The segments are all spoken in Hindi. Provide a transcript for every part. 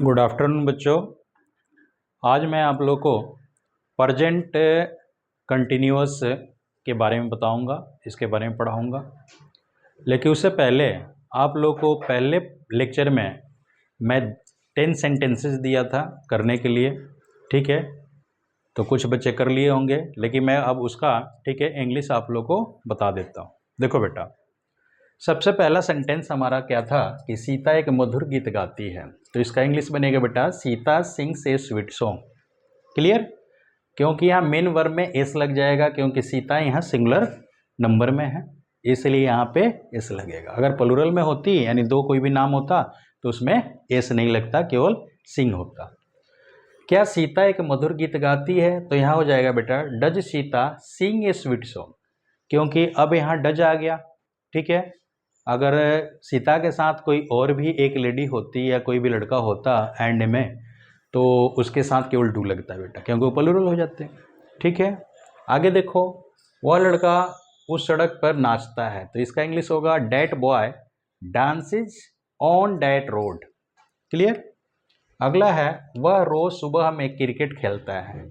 गुड आफ्टरनून बच्चों। आज मैं आप लोग को प्रजेंट कंटिन्यूअस के बारे में बताऊंगा, इसके बारे में पढ़ाऊंगा। लेकिन उससे पहले आप लोग को पहले लेक्चर में मैं 10 सेंटेंसेस दिया था करने के लिए, ठीक है। तो कुछ बच्चे कर लिए होंगे, लेकिन मैं अब उसका ठीक है इंग्लिश आप लोग को बता देता हूँ। देखो बेटा, सबसे पहला सेंटेंस हमारा क्या था कि सीता एक मधुर गीत गाती है। तो इसका इंग्लिश बनेगा बेटा Sita sings a sweet song. Clear? क्योंकि यहाँ मेन वर्ब में एस लग जाएगा, क्योंकि सीता यहाँ सिंगुलर नंबर में है, इसलिए यहाँ पे एस लगेगा। अगर प्लूरल में होती यानी दो कोई भी नाम होता तो उसमें एस नहीं लगता, केवल सिंग होता। क्या सीता एक मधुर गीत गाती है? तो यहाँ हो जाएगा बेटा does Sita sing a sweet song, क्योंकि अब यहाँ डज आ गया, ठीक है। अगर सीता के साथ कोई और भी एक लेडी होती या कोई भी लड़का होता एंड में, तो उसके साथ केवल डू लगता है बेटा, क्योंकि वो प्लूरल हो जाते हैं, ठीक है। आगे देखो, वह लड़का उस सड़क पर नाचता है। तो इसका इंग्लिश होगा that boy dances on that road. Clear? अगला है वह रोज सुबह में क्रिकेट खेलता है।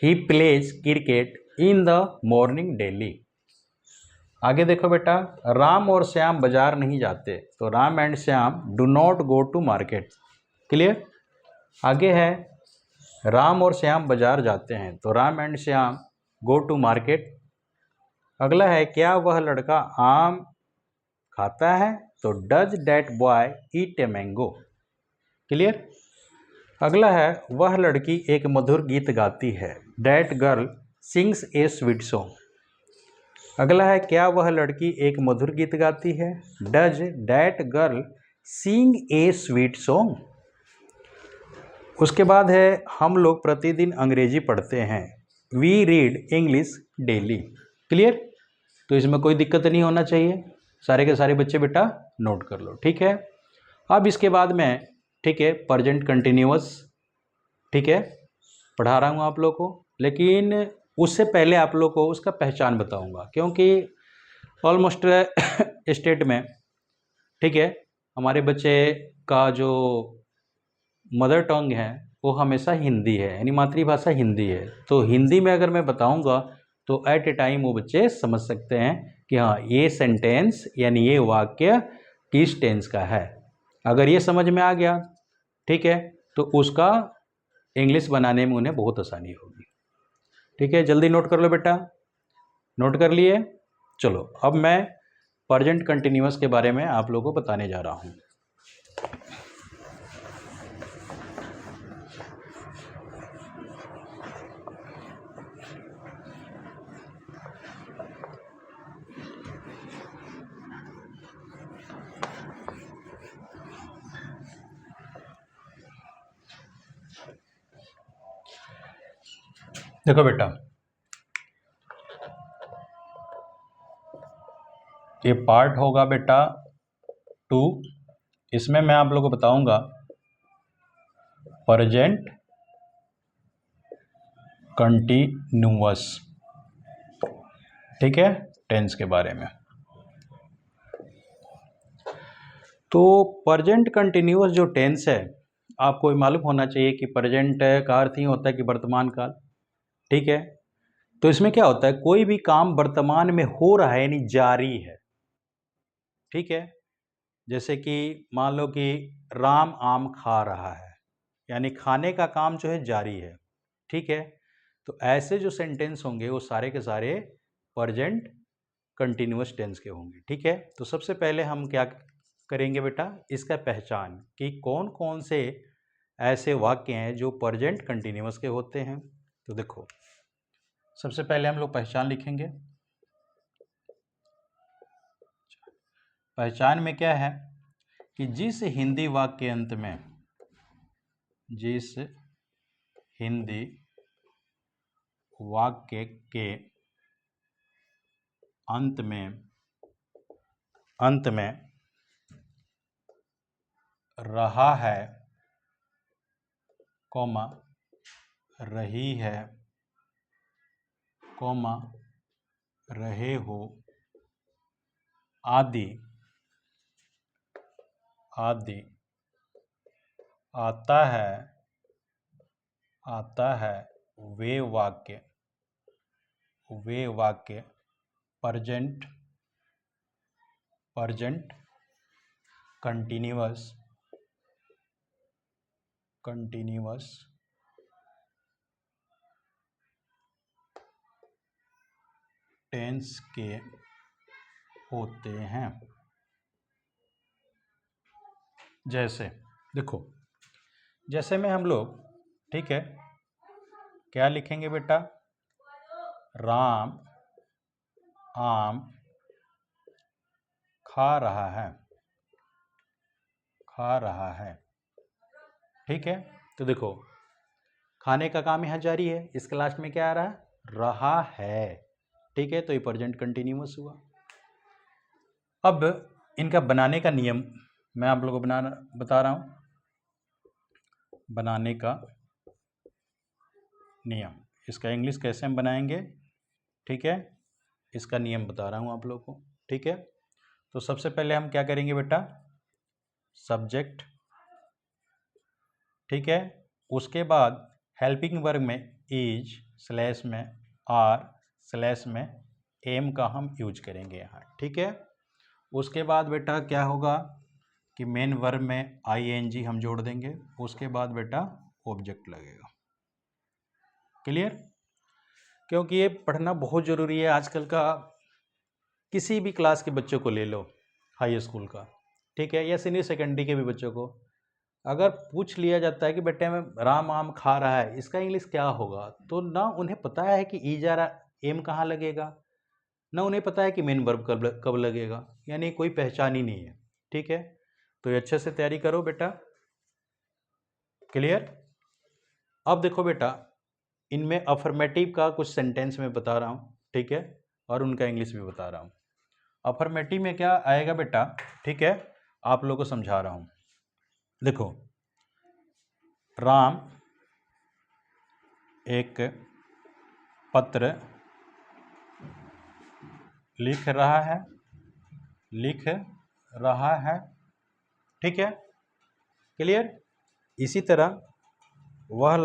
He plays cricket in the morning daily. आगे देखो बेटा, राम और श्याम बाजार नहीं जाते। तो Ram and Shyam do not go to market. Clear? आगे है राम और श्याम बाजार जाते हैं। तो Ram and Shyam go to market. अगला है क्या वह लड़का आम खाता है? तो does that boy eat a mango. Clear? अगला है वह लड़की एक मधुर गीत गाती है। That girl sings a sweet song. अगला है क्या वह लड़की एक मधुर गीत गाती है? Does that girl sing a sweet song. उसके बाद है हम लोग प्रतिदिन अंग्रेजी पढ़ते हैं। We read English daily. Clear? तो इसमें कोई दिक्कत नहीं होना चाहिए, सारे के सारे बच्चे बेटा नोट कर लो, ठीक है। अब इसके बाद में ठीक है प्रेजेंट कंटिन्यूअस, ठीक है, पढ़ा रहा हूँ आप लोग को। लेकिन उससे पहले आप लोग को उसका पहचान बताऊंगा, क्योंकि ऑलमोस्ट स्टेट में ठीक है हमारे बच्चे का जो मदर टंग है वो हमेशा हिंदी है, यानी मातृभाषा हिंदी है। तो हिंदी में अगर मैं बताऊंगा तो एट ए टाइम वो बच्चे समझ सकते हैं कि हाँ ये सेंटेंस यानी ये वाक्य किस टेंस का है। अगर ये समझ में आ गया, ठीक है, तो उसका इंग्लिश बनाने में उन्हें बहुत आसानी होगी, ठीक है। जल्दी नोट कर लो बेटा, नोट कर लिए? चलो अब मैं प्रेजेंट कंटिन्यूअस के बारे में आप लोगों को बताने जा रहा हूँ। देखो बेटा, ये पार्ट होगा बेटा 2। इसमें मैं आप लोगों को बताऊंगा प्रेजेंट कंटिन्यूअस, ठीक है, टेंस के बारे में। तो प्रेजेंट कंटिन्यूअस जो टेंस है आपको मालूम होना चाहिए कि प्रेजेंट का अर्थ ही होता है कि वर्तमान काल, ठीक है। तो इसमें क्या होता है, कोई भी काम वर्तमान में हो रहा है यानी जारी है, ठीक है। जैसे कि मान लो कि राम आम खा रहा है, यानी खाने का काम जो है जारी है, ठीक है। तो ऐसे जो सेंटेंस होंगे वो सारे के सारे प्रेजेंट कंटिन्यूअस टेंस के होंगे, ठीक है। तो सबसे पहले हम क्या करेंगे बेटा, इसका पहचान कि कौन कौन से ऐसे वाक्य हैं जो प्रेजेंट कंटिन्यूअस के होते हैं। तो देखो, सबसे पहले हम लोग पहचान लिखेंगे। पहचान में क्या है कि जिस हिंदी वाक्य के अंत में, जिस हिंदी वाक्य के अंत में रहा है, कॉमा रही है, कॉमा रहे हो, आदि आदि आता है वे वाक्य प्रेजेंट कंटीन्यूअस टेंस के होते हैं। जैसे देखो, जैसे में हम लोग, ठीक है, क्या लिखेंगे बेटा? राम आम खा रहा है, ठीक है। तो देखो, खाने का काम यहाँ जारी है, इसके लास्ट में क्या आ रहा है? रहा है, ठीक है। तो ये प्रेजेंट कंटिन्यूअस हुआ। अब इनका बनाने का नियम मैं आप लोगों को बता रहा हूँ। बनाने का नियम, इसका इंग्लिश कैसे हम बनाएंगे, ठीक है, इसका नियम बता रहा हूँ आप लोगों को, ठीक है। तो सबसे पहले हम क्या करेंगे बेटा? सब्जेक्ट, ठीक है। उसके बाद हेल्पिंग वर्ब में इज स्लैश में आर स्लैश में एम का हम यूज करेंगे यहाँ, ठीक है। उसके बाद बेटा क्या होगा कि मेन वर्ब में आईएनजी हम जोड़ देंगे। उसके बाद बेटा ऑब्जेक्ट लगेगा। क्लियर? क्योंकि ये पढ़ना बहुत ज़रूरी है आजकल का। किसी भी क्लास के बच्चों को ले लो, हाई स्कूल का, ठीक है, या सीनियर सेकेंडरी के भी बच्चों को, अगर पूछ लिया जाता है कि बेटे में राम आम खा रहा है, इसका इंग्लिश क्या होगा, तो ना उन्हें पता है कि ईजारा एम कहाँ लगेगा, ना उन्हें पता है कि मेन वर्ब कब लगेगा, यानी कोई पहचान ही नहीं है, ठीक है। तो ये अच्छे से तैयारी करो बेटा। क्लियर? अब देखो बेटा, इनमें अफर्मेटिव का कुछ सेंटेंस में बता रहा हूँ, ठीक है, और उनका इंग्लिश भी बता रहा हूँ। अफर्मेटिव में क्या आएगा बेटा, ठीक है, आप लोगों को समझा रहा हूँ। देखो, राम एक पत्र लिख रहा है, ठीक है। क्लियर? इसी तरह वह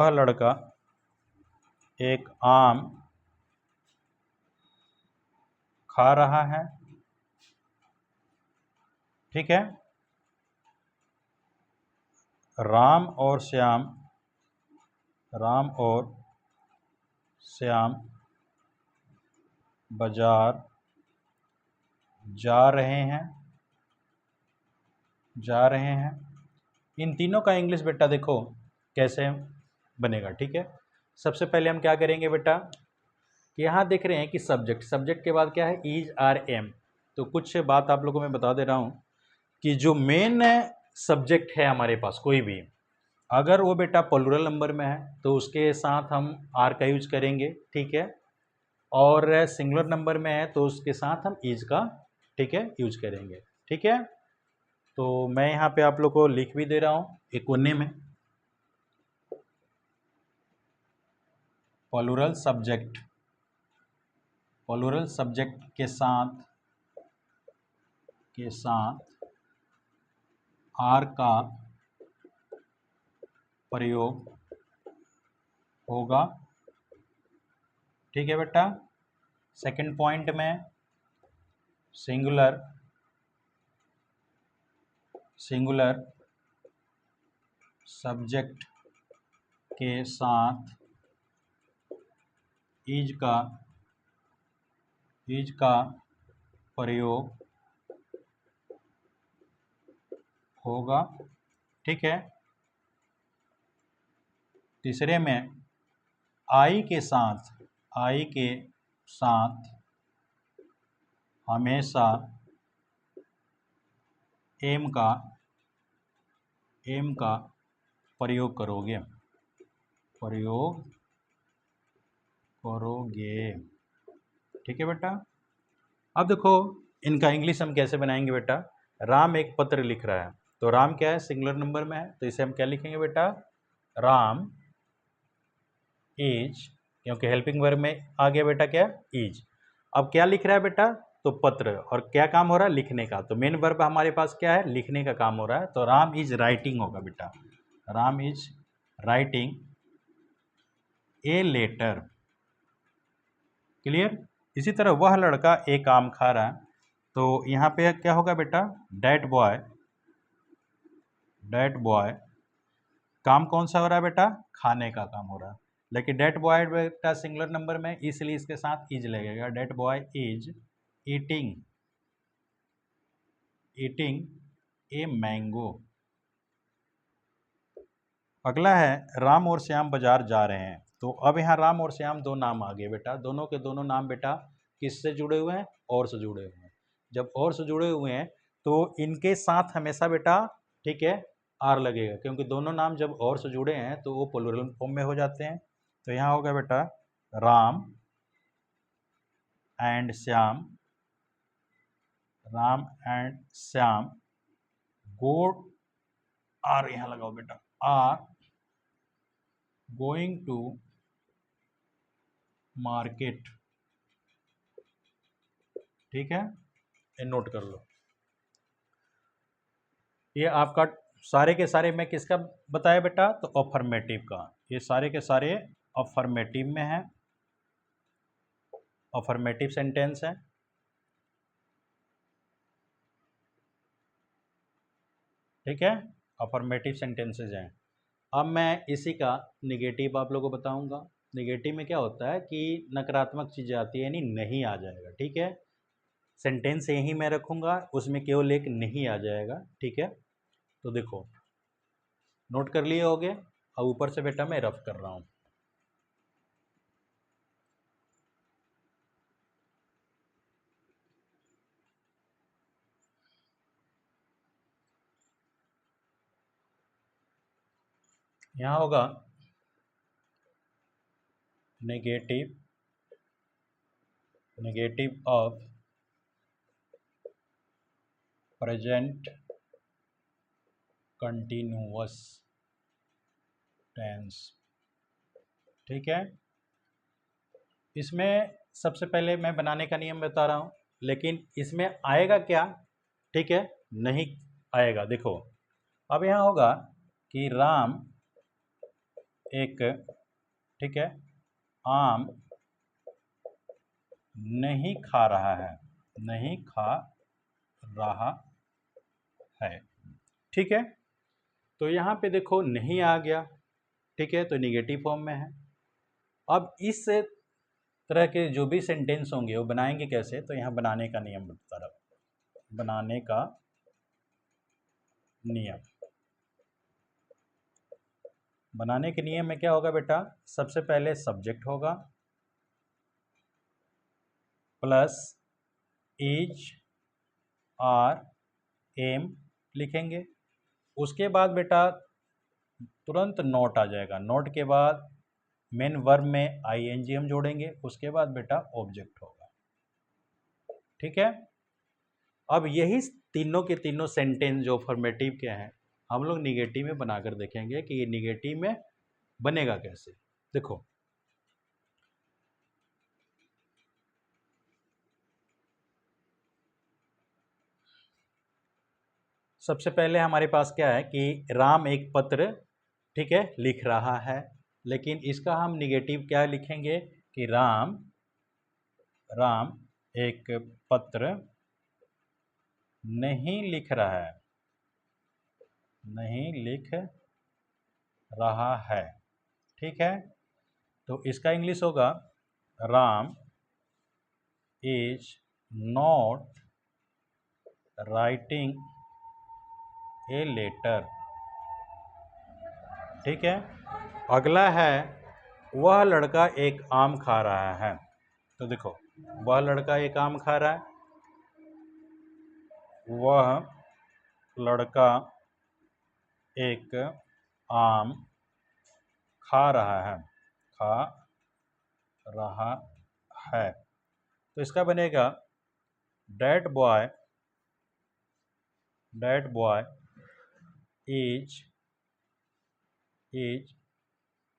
लड़का एक आम खा रहा है, ठीक है। राम और श्याम बाजार जा रहे हैं। इन तीनों का इंग्लिश बेटा देखो कैसे बनेगा, ठीक है। सबसे पहले हम क्या करेंगे बेटा कि यहाँ देख रहे हैं कि सब्जेक्ट के बाद क्या है? Is are am. तो कुछ बात आप लोगों को मैं बता दे रहा हूँ कि जो मेन सब्जेक्ट है हमारे पास कोई भी, अगर वो बेटा प्लूरल नंबर में है तो उसके साथ हम आर का यूज करेंगे, ठीक है। और सिंगुलर नंबर में है तो उसके साथ हम इज का, ठीक है, यूज करेंगे, ठीक है। तो मैं यहाँ पे आप लोग को लिख भी दे रहा हूँ एक कोने में, प्लूरल सब्जेक्ट के साथ आर का प्रयोग होगा, ठीक है बेटा। सेकंड पॉइंट में सिंगुलर सब्जेक्ट के साथ इज का प्रयोग होगा, ठीक है। तीसरे में आई के साथ हमेशा एम का प्रयोग करोगे, ठीक है बेटा। अब देखो इनका इंग्लिश हम कैसे बनाएंगे बेटा। राम एक पत्र लिख रहा है, तो राम क्या है? सिंगुलर नंबर में है, तो इसे हम क्या लिखेंगे बेटा? राम इज, क्योंकि हेल्पिंग वर्ब में आ गया बेटा क्या? इज। अब क्या लिख रहा है बेटा? तो पत्र, और क्या काम हो रहा है? लिखने का। तो मेन वर्ब हमारे पास क्या है? लिखने का काम हो रहा है। तो राम इज राइटिंग होगा बेटा, Ram is writing a letter. Clear? इसी तरह वह लड़का एक आम खा रहा है, तो यहाँ पे क्या होगा बेटा? डैट बॉय काम कौन सा हो रहा है बेटा? खाने का काम हो रहा है। लेकिन डैट बॉय बेटा सिंगुलर नंबर में, इसलिए इसके साथ इज लगेगा। That boy is eating a mango. अगला है राम और श्याम बाजार जा रहे हैं। तो अब यहाँ राम और श्याम दो नाम आ गए बेटा। दोनों के दोनों नाम बेटा किससे जुड़े हुए हैं? और से जुड़े हुए हैं। जब और से जुड़े हुए हैं तो इनके साथ हमेशा बेटा, ठीक है, आर लगेगा, क्योंकि दोनों नाम जब और से जुड़े हैं तो वो प्लूरल फॉर्म में हो जाते हैं। तो यहाँ होगा बेटा Ram and Shyam, Ram and Shyam go, are यहाँ लगाओ बेटा, आर गोइंग टू मार्केट। ठीक है, ये नोट कर लो। ये आपका सारे के सारे मैं किसका बताया बेटा? तो अफर्मेटिव का। ये सारे के सारे अफर्मेटिव में है, अफर्मेटिव सेंटेंस है। ठीक है, अफर्मेटिव सेंटेंसेज हैं। अब मैं इसी का निगेटिव आप लोगों को बताऊंगा। निगेटिव में क्या होता है कि नकारात्मक चीज़ें आती है, यानी नहीं आ जाएगा। ठीक है, सेंटेंस यही मैं रखूंगा, उसमें केवल एक नहीं आ जाएगा। ठीक है, तो देखो नोट कर लिए होगे। अब ऊपर से बेटा मैं रफ कर रहा हूँ। यहाँ होगा negative of present continuous tense. ठीक है, इसमें सबसे पहले मैं बनाने का नियम बता रहा हूँ, लेकिन इसमें आएगा क्या? ठीक है, नहीं आएगा। देखो अब यहाँ होगा कि राम एक, ठीक है, आम नहीं खा रहा है, नहीं खा रहा है। ठीक है, तो यहाँ पे देखो नहीं आ गया। ठीक है, तो निगेटिव फॉर्म में है। अब इस तरह के जो भी सेंटेंस होंगे वो बनाएंगे कैसे? तो यहाँ बनाने का नियम बता रहा हूँ, बनाने का नियम। बनाने के नियम में क्या होगा बेटा? सबसे पहले सब्जेक्ट होगा प्लस इज आर एम लिखेंगे। उसके बाद बेटा तुरंत नोट आ जाएगा। नोट के बाद मेन वर्ब में आईएनजी हम जोड़ेंगे। उसके बाद बेटा ऑब्जेक्ट होगा। ठीक है, अब यही तीनों के तीनों सेंटेंस जो फॉर्मेटिव के हैं हम लोग निगेटिव में बनाकर देखेंगे कि ये निगेटिव में बनेगा कैसे। देखो सबसे पहले हमारे पास क्या है कि राम एक पत्र, ठीक है, लिख रहा है। लेकिन इसका हम निगेटिव क्या लिखेंगे कि राम एक पत्र नहीं लिख रहा है, नहीं लिख रहा है। ठीक है, तो इसका इंग्लिश होगा Ram is not writing a letter. ठीक है, अगला है वह लड़का एक आम खा रहा है। तो देखो वह लड़का एक आम खा रहा है, वह लड़का एक आम खा रहा है, खा रहा है। तो इसका बनेगा डैट बॉय इज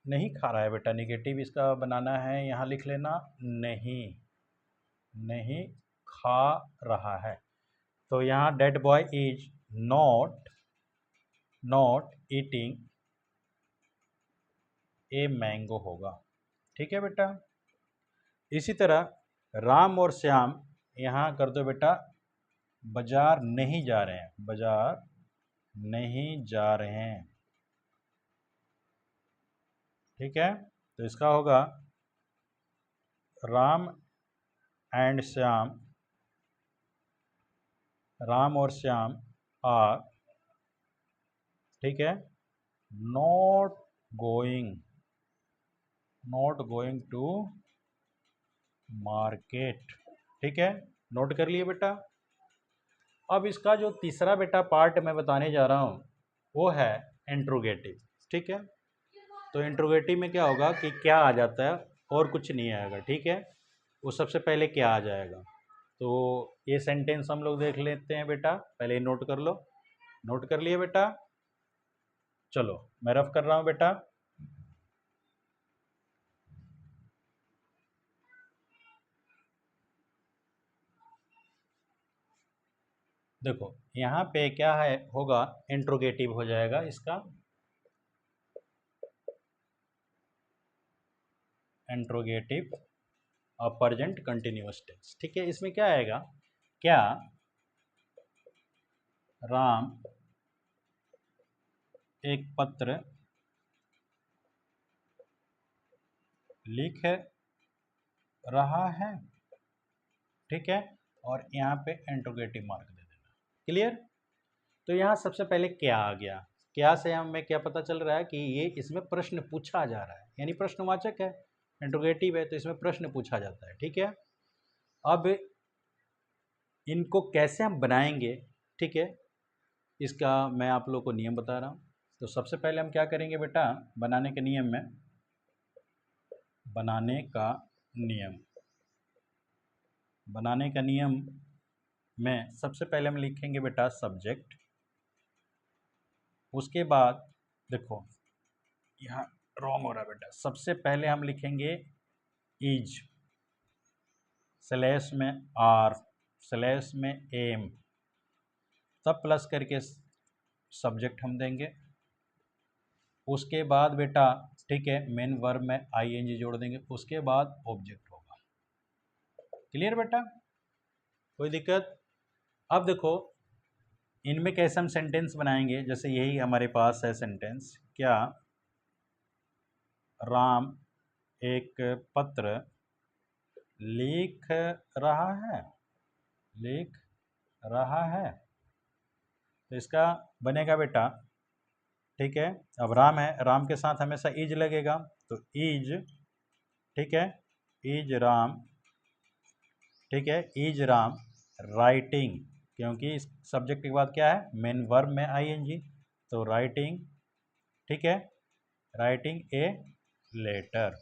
नहीं खा रहा है बेटा। निगेटिव इसका बनाना है, यहाँ लिख लेना नहीं खा रहा है। तो यहाँ that boy is not eating a mango होगा। ठीक है बेटा। इसी तरह राम और श्याम यहाँ कर दो बेटा, बाजार नहीं जा रहे हैं, बाजार नहीं जा रहे हैं। ठीक है, तो इसका होगा राम एंड श्याम, राम और श्याम आर, ठीक है, नॉट गोइंग टू मार्केट। ठीक है, नोट कर लिए बेटा। अब इसका जो तीसरा बेटा पार्ट मैं बताने जा रहा हूँ वो है इंट्रोगेटिव। ठीक है, तो इंट्रोगेटिव में क्या होगा कि क्या आ जाता है और कुछ नहीं आएगा। ठीक है, वो सबसे पहले क्या आ जाएगा। तो ये सेंटेंस हम लोग देख लेते हैं बेटा, पहले नोट कर लो। नोट कर लिए बेटा, चलो मैं रफ कर रहा हूँ बेटा। देखो यहाँ पे क्या है होगा, इंट्रोगेटिव हो जाएगा इसका, इंट्रोगेटिव और प्रेजेंट कंटिन्यूअस टेंस। ठीक है, इसमें क्या आएगा, क्या राम एक पत्र लिख रहा है। ठीक है, और यहाँ पे इंट्रोगेटिव मार्क दे देना। क्लियर। तो यहाँ सबसे पहले क्या आ गया, क्या से हमें क्या पता चल रहा है कि ये इसमें प्रश्न पूछा जा रहा है, यानी प्रश्नवाचक है, इंट्रोगेटिव है तो इसमें प्रश्न पूछा जाता है। ठीक है, अब इनको कैसे हम बनाएंगे, ठीक है, इसका मैं आप लोग को नियम बता रहा हूँ। तो सबसे पहले हम क्या करेंगे बेटा, बनाने के नियम में, बनाने का नियम में सबसे पहले हम लिखेंगे बेटा सब्जेक्ट। उसके बाद देखो यहाँ रॉन्ग हो रहा है बेटा, सबसे पहले हम लिखेंगे इज, स्लैश में आर, स्लैश में एम, तब प्लस करके सब्जेक्ट हम देंगे। उसके बाद बेटा ठीक है, मेन वर्ब में आईएनजी जोड़ देंगे, उसके बाद ऑब्जेक्ट होगा। क्लियर बेटा, कोई दिक्कत। अब देखो इनमें कैसे हम सेंटेंस बनाएंगे, जैसे यही हमारे पास है सेंटेंस, क्या राम एक पत्र लिख रहा है, लिख रहा है। तो इसका बनेगा बेटा, ठीक है, अब राम है, राम के साथ हमेशा इज लगेगा, तो इज, ठीक है, इज राम, ठीक है, इज राम राइटिंग, क्योंकि इस सब्जेक्ट के बाद क्या है, मेन वर्ब में आईएनजी, तो राइटिंग, ठीक है, राइटिंग ए लेटर।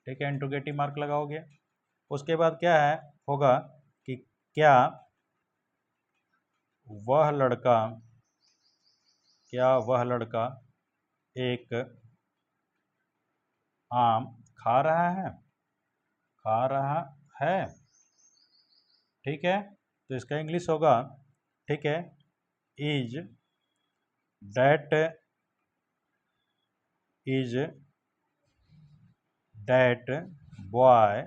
ठीक है, इंट्रोगेटिव मार्क लगाओगे। उसके बाद क्या है होगा कि क्या वह लड़का, क्या वह लड़का एक आम खा रहा है, खा रहा है। ठीक है, तो इसका इंग्लिश होगा, ठीक है, is that, is that boy,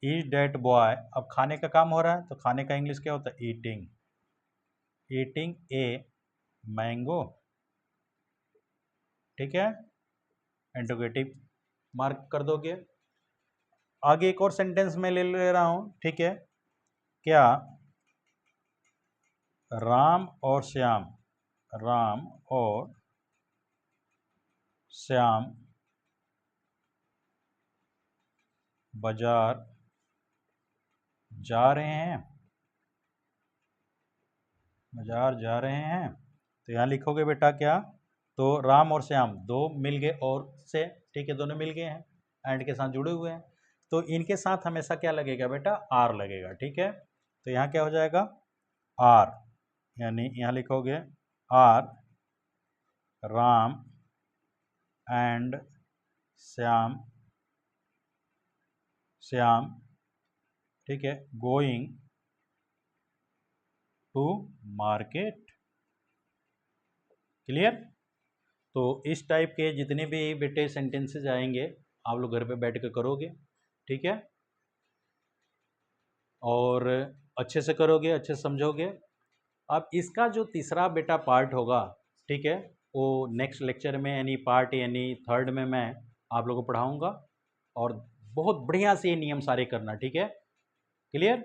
is that boy. अब खाने का काम हो रहा है तो खाने का इंग्लिश क्या होता है, ईटिंग, ईटिंग ए मैंगो। ठीक है, इंट्रोगेटिव मार्क कर दोगे। आगे एक और सेंटेंस में ले रहा हूं, ठीक है, क्या राम और श्याम, राम और श्याम बाजार जा रहे हैं, बाजार जा रहे हैं। तो यहाँ लिखोगे बेटा क्या, तो राम और श्याम दो मिल गए और से, ठीक है, दोनों मिल गए हैं, एंड के साथ जुड़े हुए हैं, तो इनके साथ हमेशा क्या लगेगा बेटा, आर लगेगा। ठीक है, तो यहाँ क्या हो जाएगा, आर, यानी यहाँ लिखोगे आर राम एंड श्याम, श्याम ठीक है, गोइंग टू मार्केट। क्लियर? तो इस टाइप के जितने भी बेटे सेंटेंसेस आएंगे आप लोग घर पे बैठ के करोगे, ठीक है, और अच्छे से करोगे, अच्छे से समझोगे। अब इसका जो तीसरा बेटा पार्ट होगा, ठीक है, वो नेक्स्ट लेक्चर में यानी पार्ट यानी थर्ड में मैं आप लोगों को पढ़ाऊंगा, और बहुत बढ़िया से ये नियम सारे करना, ठीक है। क्लियर?